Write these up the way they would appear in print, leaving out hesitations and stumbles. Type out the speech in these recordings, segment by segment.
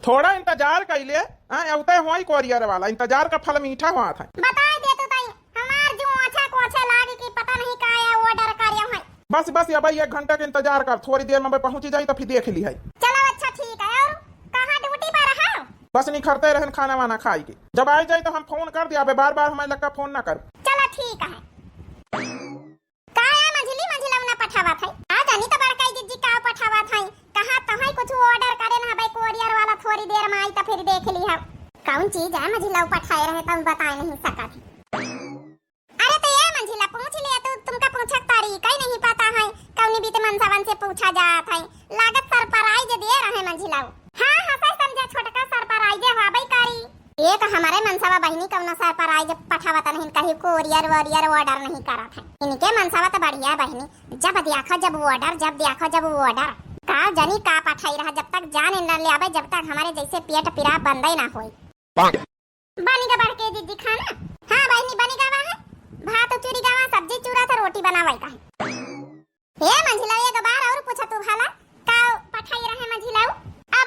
थोड़ा इंतजार कर ले। अवते हुआ कोरियर वाला इंतजार का फल मीठा हुआ था। बता दे तो ताई हमार जो अच्छा को अच्छा लागे कि पता नहीं का है ऑर्डर कार्य है। बस बस ये भाई 1 घंटा का इंतजार कर, थोड़ी देर में पहुंची जाई तो फिर देख ली है। चलो अच्छा ठीक है। और कहाँ ड्यूटी पर रहा? बस निखरते रहन खाना वाना खाई के, जब आ जाए तो हम फोन कर दिया, बार बार हमारे लग का फोन ना कर। चलो ठीक है। काया मंझली मंझला ना पठावा था आ जानी तो बड़काई जिज्जी का पठावा था कहां तहाई कुछ ऑर्डर करे ना भाई कोरियर वाला थोड़ी देर में आई तो फिर देख ली है कौन चीज है मंझला पठाए रहे तो बता नहीं सका थी। अरे तो ये मंझला पूछ लिया तो तुमका पूछक तरीका ही नहीं पता है कौनी बीते मनसावन से पूछा जात है लागत सरप्राइज दे रहे मंझला। हां हां सही समझा छोटका सरप्राइज है भाई कारी एक हमारे मनसावा बहिनी कौना सरप्राइज पठावत नहीं कहीं कोरियर वॉरियर ऑर्डर नहीं करा था इनके मनसावा तो बढ़िया बहिनी जब देखो जब ऑर्डर का जानी का पठाई रहा जब तक जान न ले आवे जब तक हमारे जैसे पेट पिरा बंद ही ना होई। बनी का बढ़ के दीदी खाना। हां बहिनी बनी गावा है भात चूरी गावा सब्जी चूरा था रोटी बनावाई का है। ये मंझिला एक बार और पूछा तू भला का पठाई रहे मंझिलाऊ आ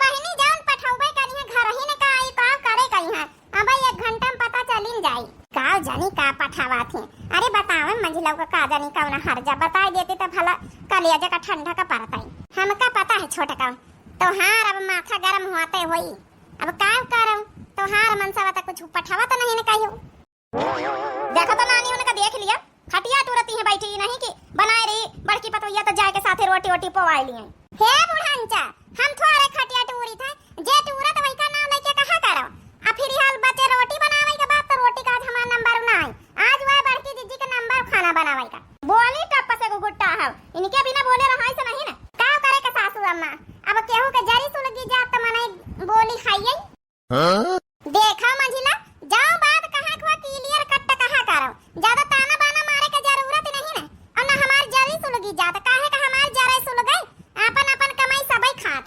बहिनी जान पठाउबे कनी है घर ही ने का आई का करे कहीं है अब 1 घंटा में पता चलिन जाई का जानी का पठावा थे। अरे बतावे मंझिलाऊ का जानी कौन हर जा बता देते तो भला कलिया का ठंडा का पड़ता है हमका पता है छोटा का तो हार अब माथा गरम होते होई अब का करम तो हार मनसावा तक कुछ पठावा तो नहीं ने कहियो। देखो तो नानी उनका देख लिया खटिया टूरती है बैठी नहीं कि बनाए रही बड़की पतोइया तो जाके साथे रोटी रोटी पवाई लिए। हे बुढ़ांचा हम थोड़े खटिया टूरी थे जे टूरा तो वही का नाम लेके कहा करो आ फिर हाल बचे रोटी बनावे के बाद तो रोटी का आज हमारा नंबर ना है आज वह बड़की दीदी का नंबर खाना बनावे का बोली टप्पा से गुट्टा है इनके बिना बोले रहा ऐसा नहीं ना का करे का सासू अम्मा अब केहू के जरी सुलगी जात तो मने बोली खाइए। हां देखा मंझिला जाओ बात कहां खवा क्लियर कट कहां करो ज्यादा ताना बाना मारे के जरूरत नहीं ना और ना हमार जरी सुलगी जात काहे का हमार जरे सुल गई अपन अपन कमाई सबई खात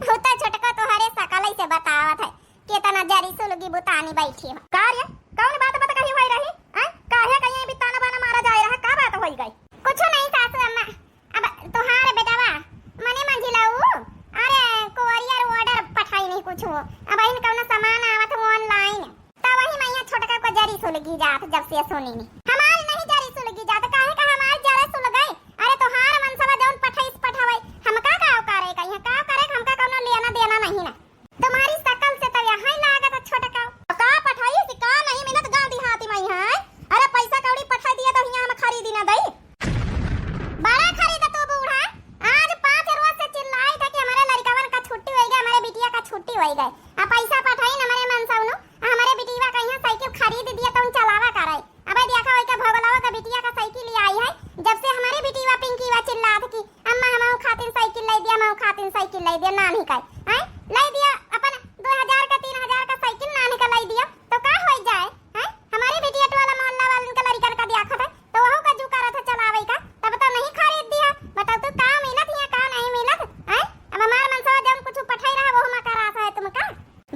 होता छोटका तोहरे सकल से बतावत है केतना जरी सुलगी बुतानी बैठी हो कार्य कौन बात बता कही होई रही हैं काहे कहीं भी ताना बाना मारा जाए रहा का बात होई गई कुछ नहीं सासू अम्मा अब तोहारे बेटावा मने मंझिलाऊ अरे कोरियर ऑर्डर पठाई नहीं कुछ हो अब इन कौन सामान आवत हो ऑनलाइन त वही मैया छोटका को जरी सुलगी जात जब से सोनी नहीं हमार नहीं जरी सुलगी जात काहे का हमार जरे सुल गई। अरे तोहार मनसवा जौन पठाई पठावे हमका का करे कहीं का करे हमका कौनो लेना देना नहीं ना तुम्हारी शकल से तो यहां लागत छोटका का पठाई से का नहीं मिलत गांव देहाती में है। अरे पैसा कौड़ी पठा दिया तो यहां हम खरीदी ना दई बड़ा खरीदा तो बूढ़ा आज 5 रोज से चिल्लाई था कि हमारे लड़कावन का छुट्टी होई गई हमारे बिटिया का छुट्टी होई गई आ पैसा पठाई न हमारे मनसावनु हमारे बिटिया का यहां साइकिल खरीद दिया तो उन चलावा कराई अब देखा होई का भगलावा का बिटिया का साइकिल ले आई है जब से हमारी बिटिया पिंकी वा चिल्लात की अम्मा हम खातिर साइकिल ले दिया हम खातिर साइकिल ले दिया नानी का हैं ले दिया अपन 2000 का 3000 का साइकिल नानी का ले दिया तो का होई जाए हैं हमारी बिटिया वाला मोहल्ला वालन का लड़का का दिया था तो वहु का जो करा था चलावे का तब तो नहीं खरीद दिया बताओ तू का मिलत या का नहीं मिलत हैं अब हमार मनसा जब कुछ पठाई रहा वो हम करा है तुमका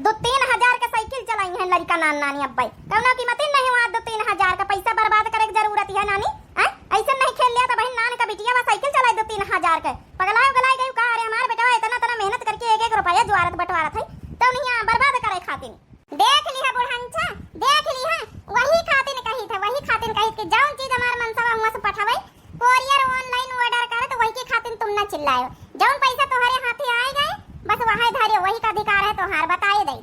2-3 का साइकिल चलाई है लड़का नानी अब्बाई कौनो कीमत नहीं हुआ 2-3 का पैसा बर्बाद करे की जरूरत है नानी हैं ऐसे नहीं खेल लिया तो बहन नान का बिटिया वा साइकिल चलाई 2-3 के पगलाए गलाई गई का अरे हमार बेटा इतना मेहनत करके 1-1 रुपया जुआरत बंटवारा था तो नहीं बर्बाद करे खातिर देख लिया बुढ़ांचा देख लिया वही खातिर कही था वही खातिर कही कि जौन चीज हमार मनसवा हुआ से पठावे कोरियर ऑनलाइन ऑर्डर करे तो वही के खातिर तुम ना चिल्लाओ जौन पैसा तुम्हारे हाथे आए गए बस वहां धरे वही का अधिकार है तोहार बताए दे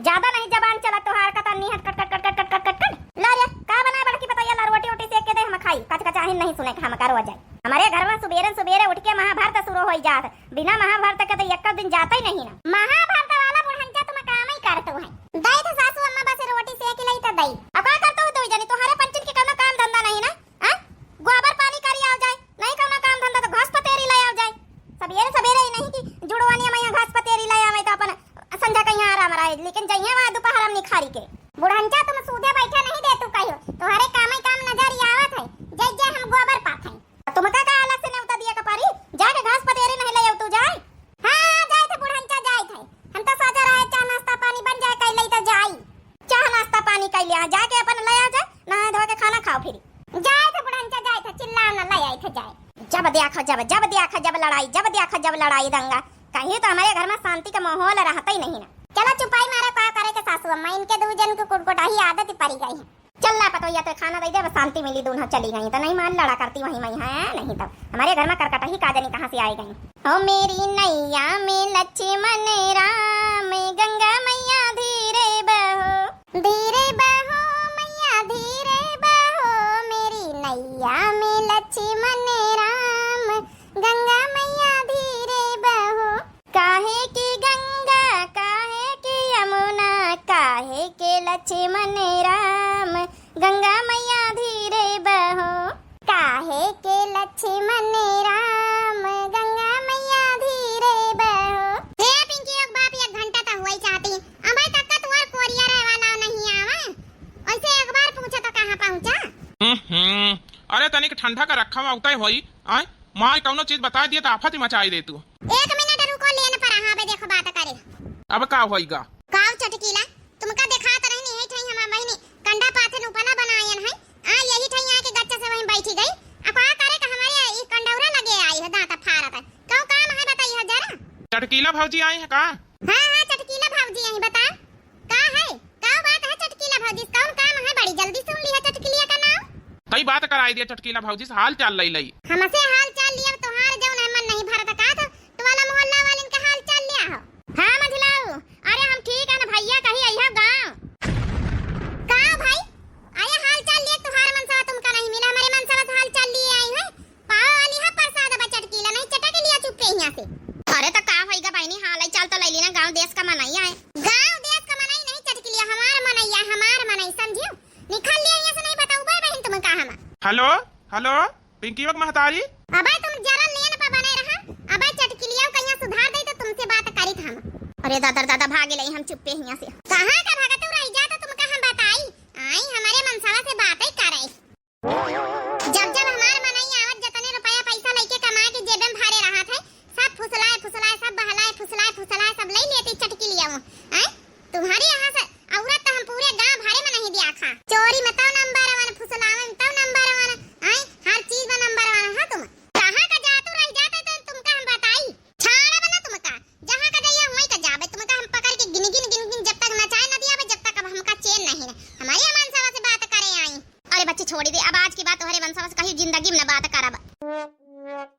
ज्यादा नहीं जबान चला तोहार का तन्नी हट कट कट कट कट कट कट कट ला रे का बनाए बड़की बताइए ला रोटी रोटी सेक के दे हम खाई कच कचाहिन नहीं सुने हम करो जाए हमारे घर में सुबेरे उठ के महाभारत शुरू हो जात बिना महाभारत के तो एक दिन जाता ही नहीं ना महाभारत वाला बुढ़ंचा तुम काम ही करतो है दई तो सासू अम्मा बस रोटी सेक लाई तो दई अब का करतो तो जानी तोहारे पंचन के कोनो काम धंधा नहीं ना हां गोबर पानी करी आ जाए नहीं कोनो काम धंधा तो घास पतेरी ले आ जाए सबेरे नहीं कि जुड़वानी में घास पतेरी ले आवे तो अपन संध्या कहीं आराम रहे लेकिन जइया वहां दोपहर हम निखारी के बुढ़ंचा तुम सूदे बैठा नहीं दे तू कहियो तोहरे काम ही काम नजर आवत है जय जय हम गोबर पात है तुम का अलग से नेवता दिया का पारी जाके घास पतेरी नहीं ले तू जाए। हां जाए थे बुढ़ंचा जाए थे हम तो सोचा रहे चाह नाश्ता पानी बन जाए कई ले तो जाई चाह नाश्ता पानी कई ले जाके अपन ले आ जाए नहा धो के खाना खाओ फिर जाए थे बुढ़ंचा जाए थे चिल्ला ना ले आई थे जाए जब देखो जब लड़ाई दंगा कहीं तो हमारे घर में शांति का माहौल रहता ही नहीं ना। चलो चुपाई मारा क्या करे के सासू अम्मा, इनके दो जन को कुटकुटाही आदत ही पड़ी गई है। चल ना पतो या तो खाना दे दे, बस शांति मिली, दोनों चली गई तो नहीं मान लड़ा करती वहीं वहीं है, नहीं तो हमारे घर में करकटाही का जानी कहाँ से आई गई। ओ मेरी नैया में लक्ष्मण राम, गंगा मैया धीरे बहो मैया धीरे बहो, मेरी नैया में लक्ष्मण राम, गंगा मैया धीरे बहो। काहे की गंगा काहे की यमुना, काहे के लक्ष्मण राम, गंगा मैया धीरे बहो, काहे के लक्ष्मण राम, गंगा मैया धीरे बहो। हे पिंकी एक बाप एक घंटा तक हुई चाहती, अबे तक का तुम्हार कोरियर वाला नहीं आवा, ऐसे एक बार पूछा तो कहां पहुंचा। अरे तनिक ठंडा का रखा हुआ उतई होई आय मां कौनो चीज बता दिए तो आफत ही मचाई दे तू। एक मिनट रुको, लेन पर हां बे देखो बात करे। अब का होईगा काव चटकीला तुमका देखा तो नहीं है, ठई हमार बहिनी कंडा पाथे उपला बनायन है, आ यही ठई आके गच्चा से वहीं बैठी गई। अब का करे का हमारे ई कंडौरा लगे आई है, दांत फाड़त है। कौ काम है बताइए जरा। चटकीला भौजी आई है का? हां चटकीला भौजी आई, बता का है, का बात है चटकीला भौजी, कौन काम है, बड़ी जल्दी सुन लिया चटकीलिया का नाम। कई बात कराई दिया चटकीला भौजी से, हाल चाल लई लई हमसे हाल चाल लिया तोहार जौन है मन नहीं भरत का, तो तुम्हारा मोहल्ला वालन का हाल चाल लिया हो। हां मझलाऊ, अरे हम ठीक है ना भैया, कहीं आइया गांव का भाई आया हाल चाल लिए, तुहार मनसा तुमका नहीं मिला, हमारे मनसा से हाल चाल लिए आई है। पाव वाली है प्रसाद चटकीला नहीं चटा के लिया चुप के यहां से। अरे तो का होइगा बहनी, हाल चाल तो लई लेना, गांव देश का मनाई है, गांव देश का मनाई नहीं चटकीलिया, हमार मनैया हमार मनाई, समझियो। निकल लिया यहां से, नहीं बताऊ बहन तुम का हम। हेलो हेलो पिंकी वक महतारी, अबे तुम जरा लेन पर बने रहा, अबे चटकिलिया कहिया सुधार दे तो तुमसे बात करी हम। अरे दादा भागे लई हम चुप्पे हिया से। कहां का भागत तू रह जा, तो तुमका हम बताई आई हमारे मनसावा से बात ही करे। जब हमार मनई आवत जतने रुपया पैसा लेके कमा के जेबे में भरे रहा था, सब फुसलाए सब बहलाए फुसलाए सब ले लेती चटकिलिया वो हैं। तुम्हारे यहां से औरत तो हम पूरे गांव भरे में नहीं दिया खा, चोरी में तो नंबर 1, फुसलावे में तो नंबर 1 हैं, हर चीज में नंबर 1 है। तुम कहां का जातू रह जाते तो तुमका हम बताई, छाड़े बना तुमका जहां का जाइए वहीं का जाबे, तुमका हम पकड़ के गिन जब तक नचाए न दिया जब तक अब हमका चैन नहीं है। हमारी मनसावा से बात करे आई। अरे बच्ची छोड़ी दे, अब आज की बात तुम्हारे मनसावा से कहीं जिंदगी में न बात करब।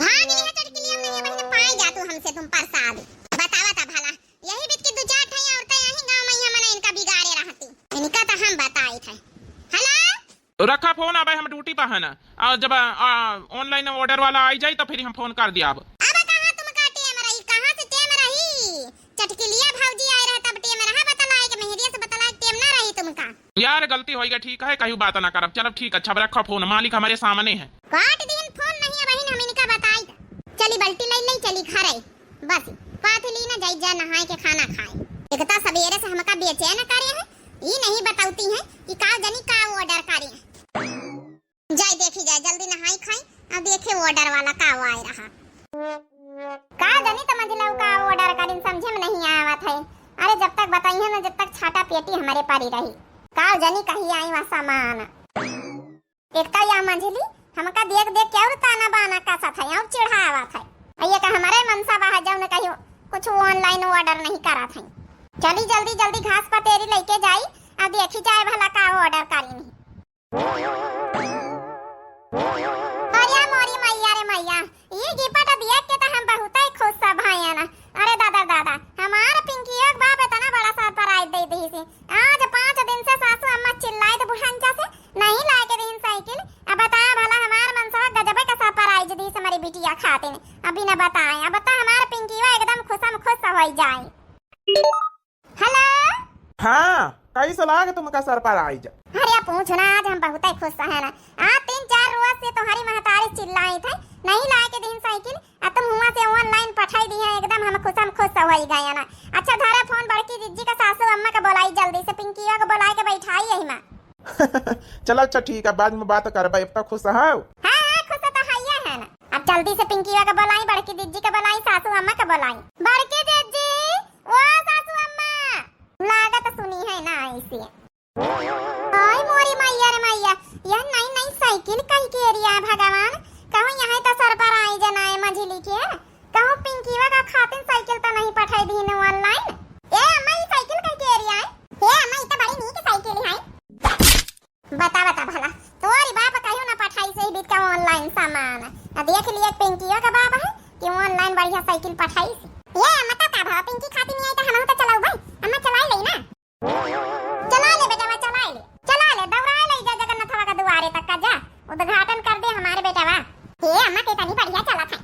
भाग नहीं चटकिलिया नहीं बहन, पाए जा तू हमसे तुम प्रसाद बतावा था भला, यही बीत की दो चार ठई औरतें यही गांव में हमने इनका बिगाड़े रहती, इनका तो हम बताई थे। हेलो रखा फोन, अब हम ड्यूटी पर है ना, और जब ऑनलाइन ऑर्डर वाला आई जाए तो फिर हम फोन कर दिया। अब कहां तुमका टेम रही, कहां से टेम रही, चटकिलिया भौजी आए रहे तब टेम रहा, बतलाए के मेहरिया से बतलाए टेम ना रही तुमका। यार गलती होएगा, ठीक है कहीं बात ना करब, चलो ठीक, अच्छा रखो फोन, मालिक हमारे सामने है। काट दिन फोन नहीं है बहन, हम इनका बताई चली बल्टी ले चली घरे, बस पाथली ना जाई जा नहाए के खाना खाए। एकता सवेरे से हमका बेचैन करे है, ई नहीं बताउती है कि का जनी का ऑर्डर करे है। जाए देखी जाए, जल्दी नहाई खाई, अब देखे ऑर्डर वाला का आए रहा, का जनी समझ लो का ऑर्डर करिन, समझे में नहीं आवत है। अरे जब तक बताई है ना, जब तक छाटा पेटी हमारे पारी रही, का जनी कहीं आई वहां सामान। एकता या मंझली हमका देख क्या ताना बाना का सा था और चिढ़ावा था, ये का हमारे मनसा बाहर जाओ न कहियो कुछ ऑनलाइन ऑर्डर नहीं करा था। चली जल्दी घास पतेरी लेके जाई, अब देखी जाए भला का ऑर्डर करी नहीं। अरे मोरी मैया रे मैया, ये गिफ्ट देख के तो हम बहुत ही खुश सब भाई ना। अरे दादा हमार पिंकी एक बाप इतना बड़ा सरप्राइज दे दी थी, आज 5 दिन से सासू अम्मा चिल्लाई तो बुढ़ांचा से नहीं लाए के दिन साइकिल। अब बता भला हमार मनसा गजब का सरप्राइज दी से हमारी बिटिया खाते ने, अभी न बताए, अब बता हमार पिंकीवा एकदम खुशम खुश हो जाए। हेलो हाँ कैसे लागे तुमका सरप्राइज? अरे पूछना, आज हम बहुत ही खुश है ना, आज 3-4 रोज से तुम्हारी महतारी चिल्लाई थे नहीं लाए के दिन साइकिल, अब तुम हुआ से ऑनलाइन पठाई दी है, एकदम हम खुश हो गए ना। अच्छा धारा फोन बड़की जिज्जी का सासू अम्मा का बोलाई, जल्दी से पिंकीवा को बुला के बैठाई यही मां। चलो अच्छा ठीक है, बाद में बात करबे, अब तक खुश हो? हां खुश तो है ना। अब जल्दी से पिंकीवा का बोलाई, बड़की जिज्जी का बोलाई, सासू अम्मा का बोलाई। बड़की जिज्जी ओ सासू अम्मा लागत सुनी है ना ऐसी। ओए मोरी मैया रे मैया, यह नई साइकिल कहीं के एरिया भगवान, कहूं यहां तो सरप्राइज जनाए मझली के, कहूं पिंकीवा का खातिन साइकिल तो सामान देख लिए पिंकियो का बाबा है कि ऑनलाइन बढ़िया साइकिल पठाई ये मत का भाव पिंकी खाती नहीं आई तो हम तो चलाऊ भाई अम्मा चला ले ना चला ले बेटा चला ले दौड़ा ले जा जगन्नाथवा का द्वारे तक का जा उद्घाटन कर दे हमारे बेटा हे अम्मा के तनी बढ़िया चला था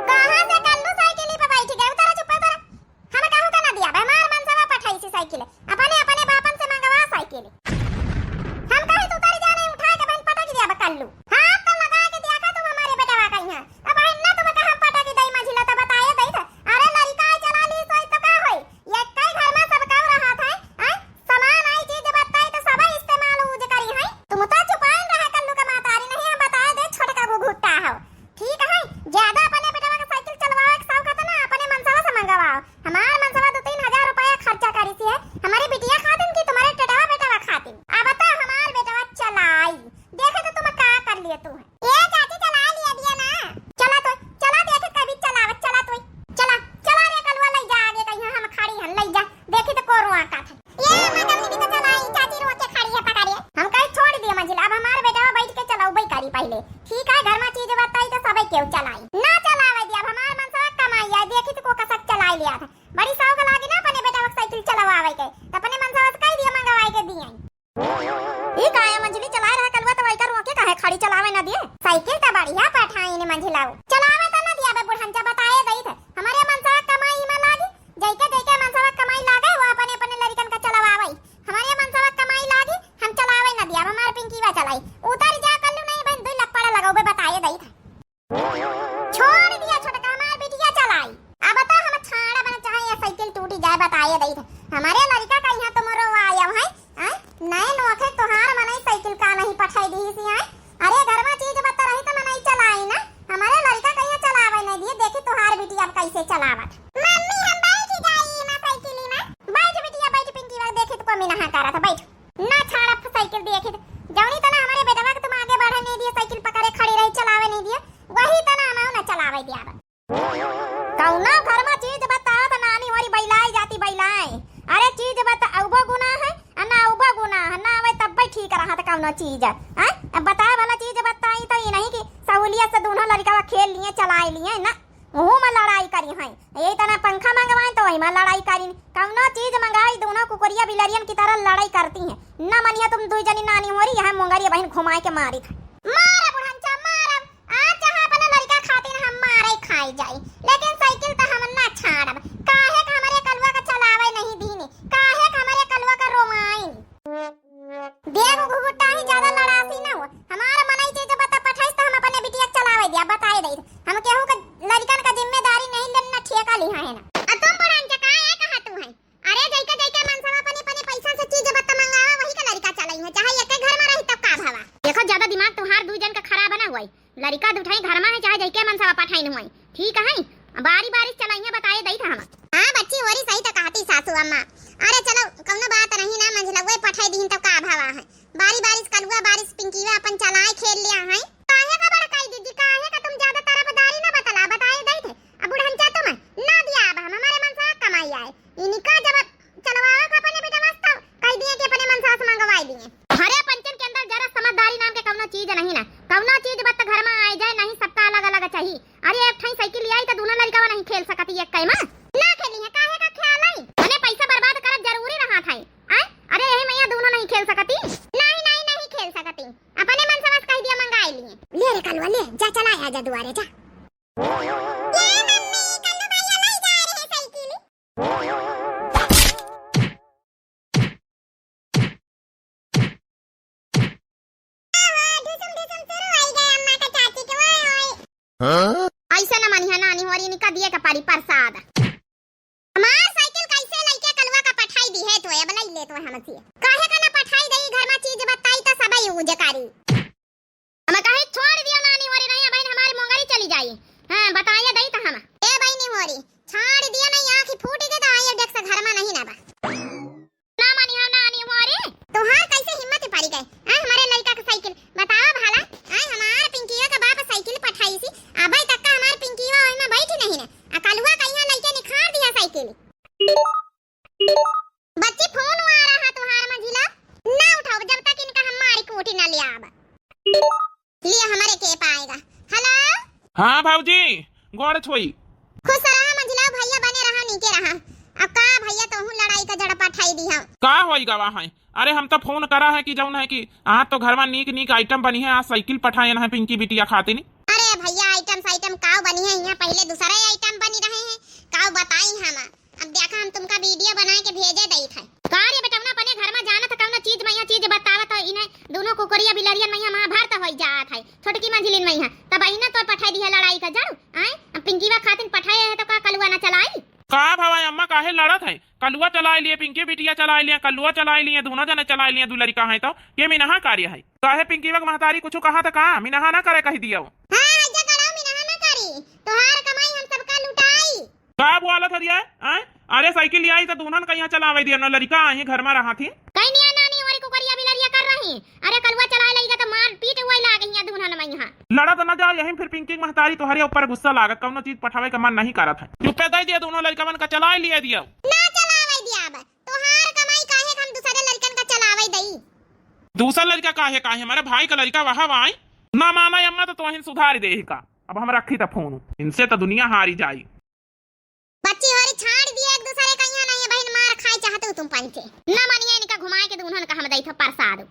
कहां से कल्लू साइकिल पे बैठ गए उतारा चुप उतारा हम काहू का ना दिया हमार मनसवा पठाई सी साइकिल अपने अपने बापन से मंगवा साइकिल हम कहे तू उतार जाने उठा के बहन पटक दिया कल्लू हां तो लगा के दिया का तुम हमारे बेटा का यहां अब है ना तुम कहां पटक दई मझिला तो बताए दई था अरे लड़का चला ली तो का होई ये कई घर में सब कह रहा था हैं सामान आई चीज बताई तो सब इस्तेमाल यूज करी है तुम तो छुपाए रहा कल्लू का मातारी नहीं हम बताए दे छोटका घुघुट्टा हो ठीक है ज्यादा अपने बेटा का साइकिल चलवाओ एक साव खाता ना अपने मनसवा से मंगवाओ हमार मनसवा 2-3 हजार रुपया खर्चा करी सी है हमारी बिटिया खातिन की तुम्हारे टटवा बेटा खातिन अब बता हमार बेटा चलाई देखे तो तुम का कर लिए तू ए चाची चला लिया दिया ना चला देखे कभी चलावत चला रे कलवा ले जा आगे कहीं हम खड़ी हन ले जा देखी तो कोरुआ का था ये मैडम ने भी तो चलाई चाची रो के खड़ी है पकड़िए हम कहीं छोड़ दिए मंजिल अब हमार बेटा बैठ के चलाऊ बई करी पहले ठीक है घर में चीज बताई तो सबे क्यों चलाई ना चलावे दिया हमार मनसा कमाई है देखी तो को कसक चलाई लिया था बड़ी साव लागी ना अपने बेटा साइकिल चलावे के तो अपने मनसा कह दिया मंगवाई के दिए ई काया मंजिली चला रहा कलवा तो वाइकर रोके काहे खड़ी चलावे ना दिए साइकिल तो बढ़िया पठाई ने मंजिलाओ चलावे तो ना दिया बे बुढ़न जा बताए दई थे हमारे मनसा कमाई में लागी जैके मनसा कमाई लागे वो अपने अपने लड़कन का चलावे हमारे मनसा कमाई लागी हम चलावे ना दिया हमार पिंकी वा चलाई उतर जा कल्लू नहीं बन 2 लपड़ा लगाओ बे बताए दई थे छोड़ दिया छोटका हमार बिटिया चलाई अब बता हम छाड़ा बन चाहे ये साइकिल टूटी जाए बताए दई थे हमारे लड़का का यहां तो मरो आया है नए नोखे तोहार मनई साइकिल का नहीं पठाई दी सी है अरे घर में चीज बता रही तो मनई चलाई ना हमारे लड़का कहिया चलावे नहीं दिए देखी तोहार बिटिया अब कैसे चलावत मम्मी हम बैठ जाई ना साइकिल में बैठ बिटिया बैठ पिंकी वाला देखी तो कमी नहा करा था बैठ ना छाड़ा साइकिल देखी जौनी तना हमारे बेटवा के तुम आगे बढ़े नहीं दिए साइकिल पकड़े खड़ी रही चलावे नहीं दिए वही तना हम ना चलावे दिया कौना घर में चीज बता तो नानी हमारी बैलाई जाती बैलाई अरे चीज बता औबो गुना है ना औबो गुना है ना आवे तब भी ठीक रहा था कौनो चीज है अब बता वाला चीज बताई तो ये नहीं कि सहूलियत से दोनों लड़का खेल लिए चलाए लिए ना ओहू में लड़ाई करी है यही तना पंखा मंगवाए तो वही में लड़ाई करी कौनो चीज मंगाई दोनों कुकुरिया बिलरियन की तरह लड़ाई करती हैं ना मनिया तुम दुई जनी नानी हो रही है मुंगरिया बहन घुमाए के मारी था मारा बुढ़ंचा मारा आज जहां अपने लड़का खातिर हम मारे खाई जाई लेकिन साइकिल तो हम ना छाड़ब काहे का हमारे कलवा का चलावे नहीं दीनी काहे का हमारे कलवा का रोमाई देव घुघुट्टा ही ज्यादा लड़ासी ना हो हमारा मनई चीज बता पठाइस तो हम अपने बिटिया चलावे दिया बताए दई हम केहू का लड़कन का जिम्मेदारी नहीं लेना ठेका लिहा है ना तुम बुढ़ंचा काहे कहा तू है अरे जैके मनसा अपने पैसा से चीज बता मंगावा वही का लड़का चलाई है चाहे एक घर में रही तब का भावा देखो ज्यादा दिमाग तुम्हार दू जन का खराब ना हुई लड़का दुठाई घर में है चाहे जैके मनसा पठाई न हुई ठीक है बारी बारिश चलाइए बताए दई था हम हां बच्ची वरी सही तो कहती सासू अम्मा अरे चलो कौनो बात नहीं ना मंझलवे पठाई दीन तब का भावा है बारी बारिश कलुआ बारिश पिंकीवा अपन चलाए खेल लिया है काहे का बड़काई दीदी काहे का तुम ज्यादा तरफदारी ना बतला बताए दई थे अब बुढ़ंचा तुम ना दिया अब हमारे मनसा कमाई आए इनका जब चलवावा का अपने बेटा वास्ता कह दिए कि अपने मनसा से मंगवाई दिए हरे पंचन के अंदर जरा समझदारी नाम के कौनो चीज नहीं ना कौनो चीज बत घर में आ जाए नहीं सबका अलग अलग चाहिए अरे एक ठाई साइकिल आई तो दोनों लड़का नहीं खेल सकती एक कई में ना खेली है काहे का ख्याल आई मने पैसा बर्बाद करब जरूरी रहा था अरे यही मैया दोनों नहीं खेल सकती नहीं खेल सकती अपने मन समझ कह दिया मंगाई लिए ले रे कलवा ले जा चला आ जा दुआरे जा ये मम्मी कल्लू भैया ले जा रहे साइकिल ऐसे ना मानी है नानी होरी निका दिए का पारी प्रसाद हमार साइकिल कैसे लइके कलवा का पठाई दी है तो अब लई ले तो हमसी काहे का ना पठाई दई घर में चीज बताई तो सब यूज करी हम कहे छोड़ दियो नानी होरी नहीं बहन हमारी मोंगरी चली जाई हां बताइए दई तो हम ए बहनी होरी छोड़ दियो नहीं आंख फूट गई तो आए देख से घर में नहीं ना बा ना मानी है नानी होरी तोहार कैसे हिम्मत पारी गए हमारे लड़का का साइकिल बताओ भाला हमार पिंकीवा का बाप साइकिल पठाई सी अबे तक का हमार पिंकीवा ओय में बैठी नहीं ना अकलवा कहिया लइके निखार दिया साइकिल बच्ची फोन आ रहा तुम्हारा मंजिला ना उठाओ जब तक इनका हम मारी कोठी ना ले आब लिए हमारे के पाएगा। हेलो हाँ भाऊजी गोड़ छोई। खुश रहा मंझिला भैया बने रहा नीचे रहा। अब का भैया तो हूँ लड़ाई का जड़ पठाई दी हम का होई गवा है। अरे हम तो फोन करा है कि जौन है कि आज तो घर में नीक नीक आइटम बनी है, आज साइकिल पठाए है पिंकी बिटिया खाती नहीं। अरे भैया आइटम काव बनी है, यहाँ पहले दूसरा आइटम बनी रहे हैं काव बताई हम। अब देखा हम तुमका वीडियो बना के भेजे दई थे। कार्य बेटा अपने घर में जाना था कौन चीज मैया चीज बतावत है इन्हें दोनों कुकुरिया बिलरियन मैया महाभारत होई जात है छोटकी मंझिलिन मैया तब इन्हें तो पठाई दी है लड़ाई का जड़ आए पिंकीवा खातिन पठाए है तो का कलुआ ना चलाई का भवाई अम्मा काहे लड़त है। कलुआ चला लिए पिंकी बिटिया चला लिए कलुआ चला लिए दोनों जने चला लिए दू लड़का है तो ये मिनहा कार्य है। काहे पिंकीवा के महतारी कुछ कहा था का मिनहा ना करे कह दिया हां जगड़ा मिनहा ना करी तोहार कमाई हम सबका लुटाई का बोला था दिया है। अरे साइकिल आई तो दोनों कहीं चलावे दिया ना लड़का आई घर में रहा थी कहीं नहीं नानी और कुकरिया बिलरिया कर रही। अरे कलुआ चलाए लगेगा तो मार पीट हुई लाग गई दोनों में यहां लड़ा तो ना जा यहीं फिर पिंकी महतारी तुम्हारे ऊपर गुस्सा लागत कौनो चीज पठावे का मन नहीं करा था चुप्पे दे दिया दोनों लड़का का चला लिया दिया ना चलावे दिया अब तोहार कमाई काहे हम दूसरे लड़कन का चलावे दई। दूसरा लड़का काहे काहे हमारे भाई का लड़का वहां आई ना माना अम्मा तो तुहिन सुधार दे का। अब हम रखी था फोन इनसे तो दुनिया हारी जाई। बच्ची होरी छाड़ दिए एक दूसरे का यहाँ नहीं बहन मार खाए चाहते हो तुम पंचे ना मानिए इनका घुमाए के उन्होंने कहा हम दई था प्रसाद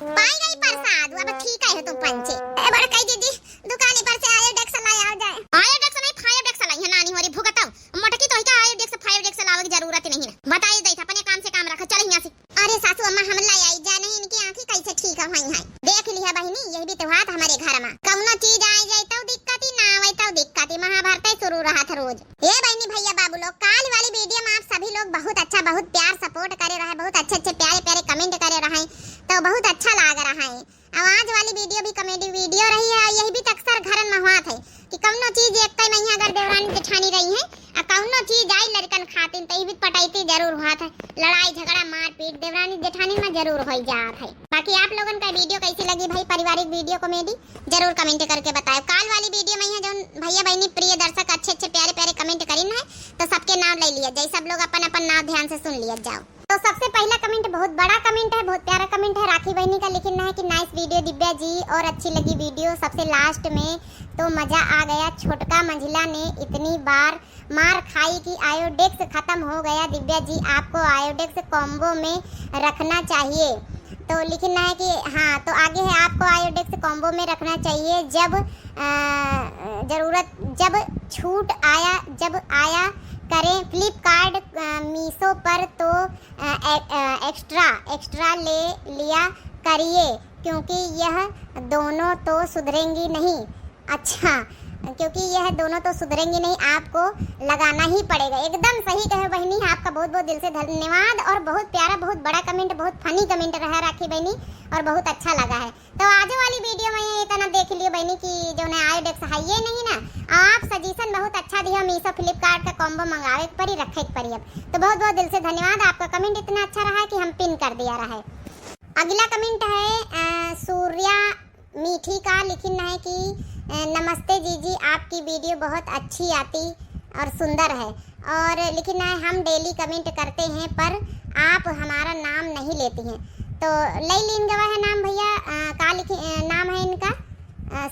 पाई गई प्रसाद अब ठीक है तुम पंचे ए बड़ कई दीदी दुकानी पर से आयो डेक्स लाई आ जाए आयो डेक्स नहीं फायो डेक्स लाई है नानी होरी भुगताओ मोटकी तो का आयो डेक्स फायो डेक्स लावे की जरूरत नहीं है बताइए दई था अपने काम से काम रखा चल यहां से। अरे सासू अम्मा हम लाई आई जा नहीं इनकी आंखें कैसे ठीक है भाई है देख लिया बहनी यही भी त्योहार हमारे घर में कौनो चीज आई जाए तो दिक्कत ही ना आवे तो दिक्कत ही महाभारत शुरू रहा था रोज। ये बहनी भैया बाबू लोग काल वाली वीडियो में आप सभी लोग बहुत अच्छा बहुत प्यार सपोर्ट करे रहे बहुत अच्छे प्यारे प्यारे कमेंट करे रहे तो बहुत अच्छा लग रहा है। आवाज वाली वीडियो भी कॉमेडी वीडियो रही है यही भी अक्सर घर में हुआ था कि कौनो चीज एक कई महीना अगर देवरानी जेठानी रही है और कौनो चीज आई लड़कन खातिन तो भी पटाईती जरूर हुआ था लड़ाई झगड़ा मारपीट देवरानी जेठानी में जरूर हो जात है। बाकी आप लोगों का वीडियो कैसी लगी भाई पारिवारिक वीडियो कॉमेडी जरूर कमेंट करके बताओ। काल वाली वीडियो में जो भैया बहनी प्रिय दर्शक अच्छे प्यारे प्यारे कमेंट करीन है तो सबके नाम ले लिया जाए सब लोग अपन अपन नाम ध्यान से सुन लिया जाओ। तो सबसे पहला कमेंट बहुत बड़ा कमेंट है बहुत प्यारा कमेंट है राखी बहनी का लिखना है कि नाइस वीडियो दिव्या जी और अच्छी लगी वीडियो सबसे लास्ट में तो मजा आ गया छोटका मंझिला ने इतनी बार मार खाई कि आयोडेक्स खत्म हो गया दिव्या जी आपको आयोडेक्स कॉम्बो में रखना चाहिए। तो लिखना है कि हाँ तो आगे है आपको आयोडेक्स कॉम्बो में रखना चाहिए जब जरूरत जब छूट जब आया करें फ्लिपकार्ट मीशो पर तो एक्स्ट्रा ले लिया करिए क्योंकि यह दोनों तो सुधरेंगी नहीं। अच्छा क्योंकि यह दोनों तो सुधरेंगी नहीं आपको लगाना ही पड़ेगा। एकदम सही कहे बहनी आपका बहुत बहुत दिल से धन्यवाद और बहुत प्यारा बहुत बड़ा कमेंट बहुत फनी कमेंट रहा राखी बहनी और बहुत अच्छा लगा है। तो आज वाली वीडियो में इतना देख लियो बहनी कि जो ने आयोडेक्स है ये नहीं ना आप सजेशन बहुत अच्छा दिया मीशो फ्लिपकार्ट का कॉम्बो मंगावे पर ही रखे पर ही अब तो बहुत बहुत दिल से धन्यवाद आपका कमेंट इतना अच्छा रहा कि हम पिन कर दिया रहा है। अगला कमेंट है सूर्या मीठी का लिखना है कि नमस्ते जीजी आपकी वीडियो बहुत अच्छी आती और सुंदर है और लिखना है हम डेली कमेंट करते हैं पर आप हमारा नाम नहीं लेती हैं तो लई लीन गवा है नाम भैया का लिखे नाम है इनका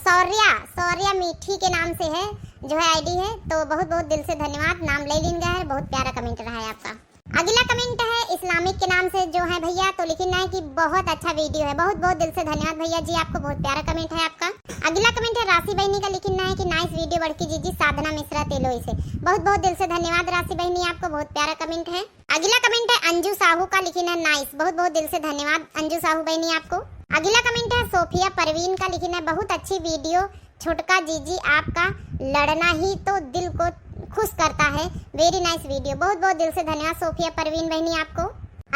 सौर्या मीठी के नाम से है जो है आईडी है तो बहुत बहुत दिल से धन्यवाद नाम ले लीन गया है बहुत प्यारा कमेंट रहा है आपका। अगला कमेंट है इस्लामिक के नाम से जो है भैया तो लिखना है कि बहुत अच्छा वीडियो है बहुत बहुत दिल से धन्यवाद भैया जी आपको बहुत प्यारा कमेंट है आपका। अगला कमेंट है राशि बहनी का लिखना है कि नाइस वीडियो बड़की जीजी साधना मिश्रा तेलोई से बहुत बहुत दिल से धन्यवाद राशि बहनी आपको बहुत प्यारा कमेंट है। अगला कमेंट है अंजू साहू का लिखना है नाइस बहुत बहुत दिल से धन्यवाद अंजू साहू बहनी आपको। अगला कमेंट है सोफिया परवीन का लिखना है बहुत अच्छी वीडियो छोटका जीजी आपका लड़ना ही तो दिल को खुश करता है वेरी नाइस वीडियो बहुत बहुत दिल से धन्यवाद सोफिया परवीन बहनी आपको।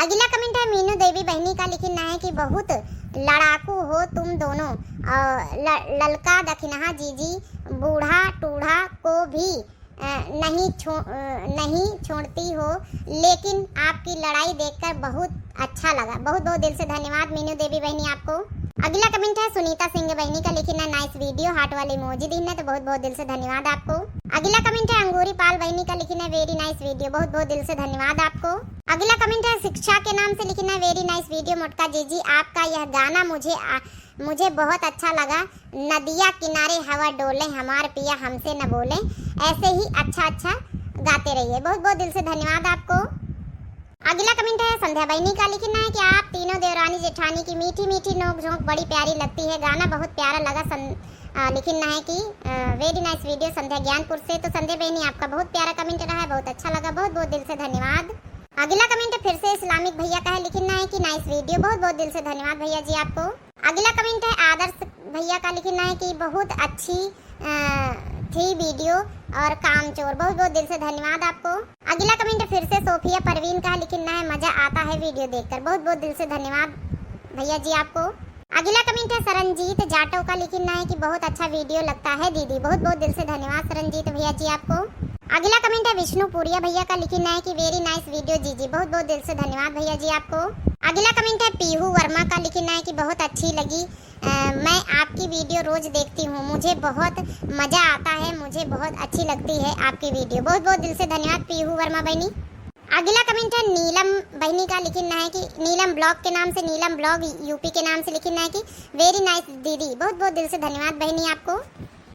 अगला कमेंट है मीनू देवी बहनी का लिखना है कि बहुत लड़ाकू हो तुम दोनों ललका दखिनहा जीजी बूढ़ा टूढ़ा को भी नहीं छोड़ती हो लेकिन आपकी लड़ाई देखकर बहुत अच्छा लगा बहुत बहुत दिल से धन्यवाद मीनू देवी बहनी आपको। अगला कमेंट है सुनीता सिंह बहनी का, लिखना नाइस वीडियो, हार्ट वाले इमोजी देना, तो बहुत बहुत दिल से धन्यवाद आपको। अगला कमेंट है अंगूरी पाल बहनी का, लिखना वेरी नाइस वीडियो, बहुत बहुत दिल से धन्यवाद आपको। अगला कमेंट है शिक्षा के नाम से, लिखना वेरी नाइस वीडियो मोटका जीजी, आपका यह गाना मुझे बहुत अच्छा लगा, नदिया किनारे हवा डोले, हमार पिया हमसे न बोले, ऐसे ही अच्छा गाते रहिए, बहुत बहुत दिल से धन्यवाद आपको। अगला कमेंट है संध्या बहनी का, लिखना है कि आप तीनों देवरानी जेठानी की मीठी मीठी नोक झोंक बड़ी प्यारी लगती है, गाना बहुत प्यारा लगा। लिखना है कि वेरी नाइस वीडियो संध्या ज्ञानपुर से, तो संध्या बहनी आपका बहुत प्यारा कमेंट रहा है, बहुत अच्छा लगा, बहुत बहुत दिल से धन्यवाद। अगला कमेंट फिर से इस्लामिक भैया का है, लिखना है कि नाइस वीडियो, बहुत बहुत दिल से धन्यवाद भैया जी आपको। अगला कमेंट है आदर्श भैया का, लिखना है कि बहुत अच्छी थी वीडियो और कामचोर, बहुत बहुत दिल से धन्यवाद आपको। अगला कमेंट फिर से सोफिया परवीन का, लिखना है मजा आता है वीडियो देखकर, बहुत बहुत दिल से धन्यवाद भैया जी आपको। अगला कमेंट है सरनजीत जाटव का, लिखना है कि बहुत अच्छा वीडियो लगता है दीदी, बहुत बहुत दिल से धन्यवाद सरनजीत भैया जी आपको। अगला कमेंट है विष्णु पुरिया भैया का, लिखना है कि वेरी नाइस वीडियो जीजी, बहुत बहुत दिल से धन्यवाद भैया जी आपको। अगला कमेंट है पीहू वर्मा का, लिखना है कि बहुत अच्छी लगी, मैं आपकी वीडियो रोज देखती हूँ, मुझे बहुत मजा आता है, मुझे बहुत अच्छी लगती है आपकी वीडियो, बहुत बहुत दिल से धन्यवाद पीहू वर्मा बहनी। अगला कमेंट है नीलम बहनी का, लिखना है कि नीलम ब्लॉग के नाम से, नीलम ब्लॉग यूपी के नाम से, लिखना है कि वेरी नाइस दीदी, बहुत बहुत दिल से धन्यवाद बहनी आपको।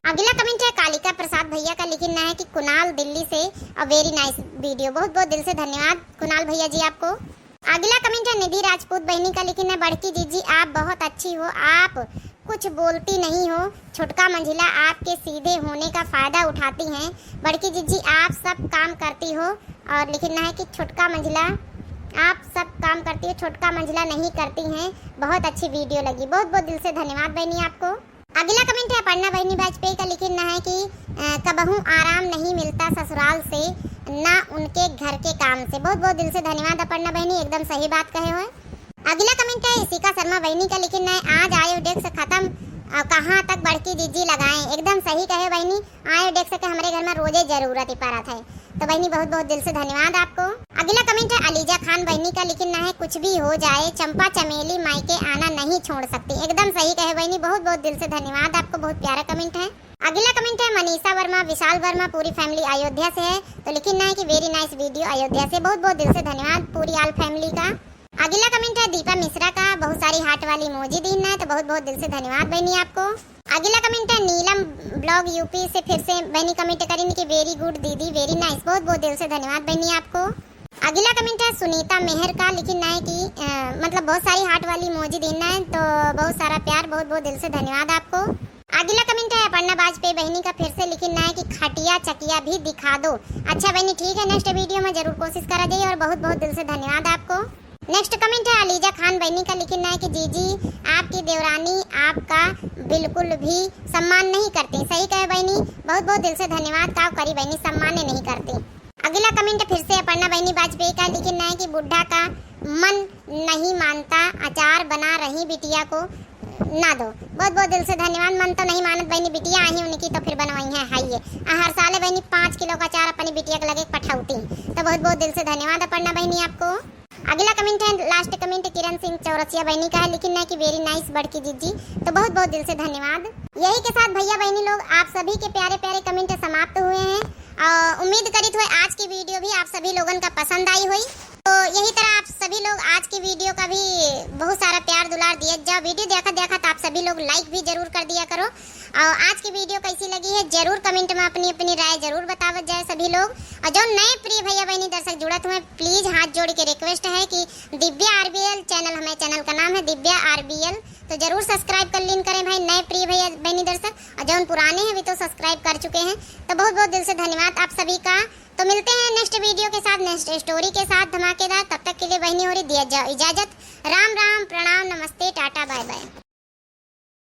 अगला कमेंट है कालिका प्रसाद भैया का, लिखना है कि कुणाल दिल्ली से, और वेरी नाइस वीडियो, बहुत बहुत दिल से धन्यवाद कुणाल भैया जी आपको। अगला कमेंट है निधि राजपूत बहनी का, लिखना है बड़की जीजी आप बहुत अच्छी हो, आप कुछ बोलती नहीं हो, छुटका मंझिला आपके सीधे होने का फायदा उठाती हैं, बड़की जीजी आप सब काम करती हो, और लिखना है कि छुटका मंझिला आप सब काम करती हो, छुटका मंझिला नहीं करती हैं, बहुत अच्छी वीडियो लगी, बहुत बहुत दिल से धन्यवाद बहनी आपको। अगला कमेंट है अपर्णा बहनी वाजपेयी का, लिखना है कि कबहू आराम नहीं मिलता ससुराल से, ना उनके घर के काम से, बहुत बहुत दिल से धन्यवाद अपर्णा बहनी, एकदम सही बात कहे हुए। अगला कमेंट है इशिका शर्मा बहनी का, लिखना है आज आयोडेक्स खत्म कहाँ तक बड़की जीजी लगाएं, एकदम सही कहे बहनी, आयोडेक्स के हमारे घर में रोजे जरूरत ही पड़ा था, तो बहनी बहुत बहुत दिल से धन्यवाद आपको। अगला कमेंट है अलीजा खान बहनी का, लिखना है कुछ भी हो जाए चंपा चमेली मायके आना नहीं छोड़ सकती, एकदम सही कहे बहनी, बहुत बहुत दिल से धन्यवाद आपको, बहुत प्यारा कमेंट है। अगला कमेंट है मनीषा वर्मा विशाल वर्मा, पूरी फैमिली अयोध्या से है, तो लिखना है कि वेरी नाइस वीडियो अयोध्या से, बहुत बहुत दिल से धन्यवाद पूरी आल फैमिली का। अगला कमेंट है दीपा मिश्रा का, बहुत सारी हार्ट वाली इमोजी देना है, तो बहुत बहुत दिल से धन्यवाद बहनी आपको। अगला कमेंट है नीलम ब्लॉग यूपी से, फिर से बहनी कमेंट करेंगे कि वेरी गुड दीदी, वेरी नाइस, बहुत बहुत दिल से धन्यवाद बहनी आपको। अगला कमेंट है सुनीता मेहर का, लिखना है कि मतलब बहुत सारी हार्ट वाली इमोजी देना है, तो बहुत सारा प्यार, बहुत बहुत दिल से धन्यवाद आपको। अगला कमेंट है अपर्णा वाजपेयी बहनी का, फिर से लिखना है कि खटिया चकिया भी दिखा दो, अच्छा बहनी ठीक है, नेक्स्ट वीडियो में जरूर कोशिश करा जाइए, और बहुत बहुत दिल से धन्यवाद आपको। नेक्स्ट कमेंट है अलीजा खान बहनी का, लिखना है कि जीजी आपकी देवरानी आपका बिल्कुल भी सम्मान नहीं करती, सही कहे बहनी, बहुत बहुत दिल से धन्यवाद, का करी बहनी सम्मान नहीं करती। अगला कमेंट फिर से अपर्णा बहनी वाजपेयी का, लिखना है कि बुढ़ा का मन नहीं मानता, अचार बना रही बिटिया को ना दो, बहुत बहुत दिल से धन्यवाद, मन तो नहीं मानत बहनी, बिटिया आई उनकी तो फिर बनवाई है हाइये, हर साल बहनी 5 किलो का अचार अपनी बिटिया के लगे पठाउती, तो बहुत बहुत दिल से धन्यवाद अपर्णा बहनी आपको। अगला कमेंट है लास्ट कमेंट किरण सिंह चौरसिया बहनी का है, लिखना है कि वेरी नाइस बड़की जीजी, तो बहुत बहुत दिल से धन्यवाद। यही के साथ भैया बहनी लोग आप सभी के प्यारे प्यारे कमेंट समाप्त हुए हैं, उम्मीद करित हुए आज की वीडियो भी आप सभी लोगों का पसंद आई हुई, तो यही तरह आप सभी लोग आज की वीडियो का भी बहुत सारा प्यार दुलार दिए जाओ, वीडियो देखा आप सभी लोग लाइक भी जरूर कर दिया करो, और आज की वीडियो कैसी लगी है जरूर कमेंट में अपनी अपनी राय जरूर बतावत जाए सभी लोग, और जो नए प्रिय भैया बहनी दर्शक जुड़त हुए प्लीज हाथ जोड़ के रिक्वेस्ट है कि दिव्या आरबीएल चैनल, हमारे चैनल का नाम है दिव्या आरबीएल, तो जरूर सब्सक्राइब कर लीन करें भाई नए प्रिय भैया बहनी दर्शक, और जो पुराने हैं वे तो सब्सक्राइब कर चुके हैं, तो बहुत बहुत दिल से धन्यवाद आप सभी का। तो मिलते हैं नेक्स्ट वीडियो के साथ, नेक्स्ट स्टोरी के साथ धमाकेदार, तब तक के लिए बहनी हो रही दिया जाओ इजाजत, राम राम प्रणाम नमस्ते टाटा बाय बाय।